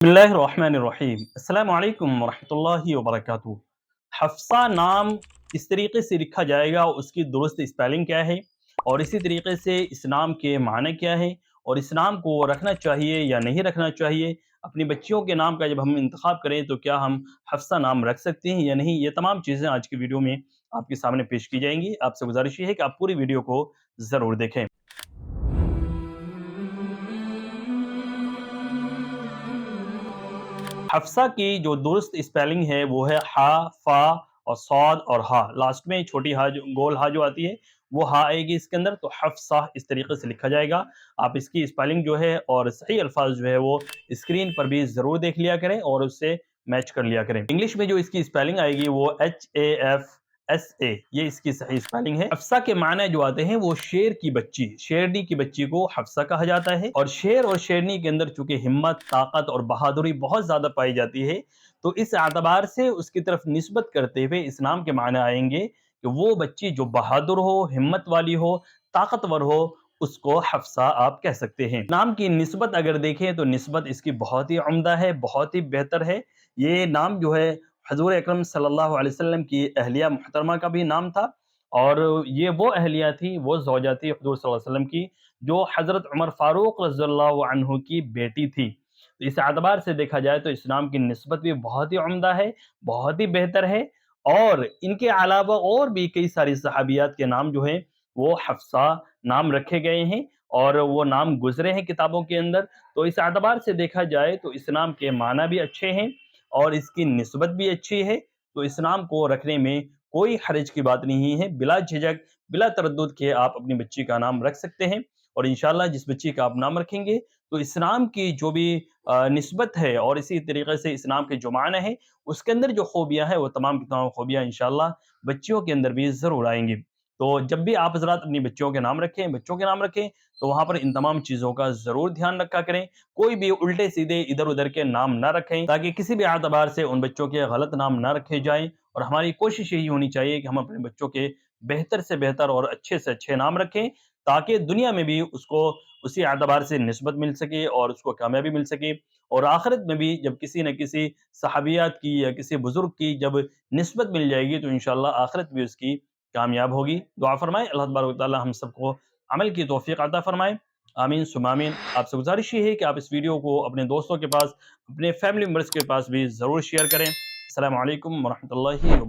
बिस्मिल्लाहिर्रहमानिर्रहीम अस्सलामु अलैकुम वरहमतुल्लाहि वबरकातुहू। हफ्सा नाम इस तरीके से लिखा जाएगा, उसकी दुरुस्त स्पेलिंग क्या है और इसी तरीके से इस नाम के माने क्या है और इस नाम को रखना चाहिए या नहीं रखना चाहिए। अपनी बच्चियों के नाम का जब हम इंतखाब करें तो क्या हम हफ्सा नाम रख सकते हैं या नहीं, ये तमाम चीज़ें आज की वीडियो में आपके सामने पेश की जाएंगी। आपसे गुजारिश ये है कि आप पूरी वीडियो को ज़रूर देखें। हफ्सा की जो दुरुस्त स्पेलिंग है वो है हा, फा और सौद और हा। लास्ट में छोटी हा जो गोल हा जो आती है वो हा आएगी इसके अंदर, तो हफ्सा इस तरीके से लिखा जाएगा। आप इसकी स्पेलिंग जो है और सही अल्फाज जो है वो स्क्रीन पर भी ज़रूर देख लिया करें और उससे मैच कर लिया करें। इंग्लिश में जो इसकी स्पेलिंग आएगी वो HAFSA, ये इसकी सही स्पेलिंग है। हफ्सा के माने जो आते हैं वो शेर की बच्ची, शेरनी की बच्ची को हफ्सा कहा जाता है। और शेर और शेरनी के अंदर चूंकि हिम्मत, ताकत और बहादुरी बहुत ज्यादा पाई जाती है, तो इस एतबार से उसकी तरफ निस्बत करते हुए इस नाम के माने आएंगे कि वो बच्ची जो बहादुर हो, हिम्मत वाली हो, ताकतवर हो, उसको हफ्सा आप कह सकते हैं। नाम की निस्बत अगर देखें तो निस्बत इसकी बहुत ही उम्दा है, बहुत ही बेहतर है। ये नाम जो है हजूर अकरम सल्लल्लाहु अलैहि वसल्लम की अहलिया मुहतरमा का भी नाम था, और ये वो अहलिया थी, वो ज़ौजा थी हजूर सल्लल्लाहु अलैहि वसल्लम की, जो हज़रत उमर फ़ारूक रज़ियल्लाहु अन्हु की बेटी थी। तो इस एतबार से देखा जाए तो इस नाम की निस्बत भी बहुत ही उम्दा है, बहुत ही बेहतर है। और इनके अलावा और भी कई सारी सहाबियात के नाम जो हैं वो हफ्सा नाम रखे गए हैं और वो नाम गुजरे हैं किताबों के अंदर। तो इस एतबार से देखा जाए तो इस नाम के माना भी अच्छे हैं और इसकी निस्बत भी अच्छी है। तो इस नाम को रखने में कोई हर्ज की बात नहीं है। बिला झिझक, बिला तरद्दुद के आप अपनी बच्ची का नाम रख सकते हैं। और इंशाल्लाह जिस बच्ची का आप नाम रखेंगे तो इस नाम की जो भी निस्बत है और इसी तरीके से इस नाम के जो माने हैं उसके अंदर जो खूबियाँ हैं वो तमाम की तमाम खूबियाँ इंशाल्लाह बच्चियों के अंदर भी ज़रूर आएंगी। तो जब भी आप हज़रात अपनी बच्चियों के नाम रखें, बच्चों के नाम रखें, तो वहाँ पर इन तमाम चीज़ों का ज़रूर ध्यान रखा करें। कोई भी उल्टे सीधे इधर उधर के नाम ना रखें, ताकि किसी भी एतबार से उन बच्चों के गलत नाम ना रखे जाएं। और हमारी कोशिश यही होनी चाहिए कि हम अपने बच्चों के बेहतर से बेहतर और अच्छे से अच्छे नाम रखें, ताकि दुनिया में भी उसको उसी एतबार से निस्बत मिल सके और उसको कामयाबी मिल सके। और आखिरत में भी जब किसी न किसी सहाबियात की या किसी बुजुर्ग की जब निस्बत मिल जाएगी तो इंशाल्लाह आखिरत भी उसकी कामयाब होगी। दुआ फरमाएं अल्लाह तबारक व तआला हम सबको अमल की तौफीक अता फरमाए। आमीन सुम्मा आमीन। आपसे गुजारिश ये है कि आप इस वीडियो को अपने दोस्तों के पास, अपने फैमिली मेम्बर्स के पास भी ज़रूर शेयर करें। अस्सलामु अलैकुम वरहमतुल्लाहि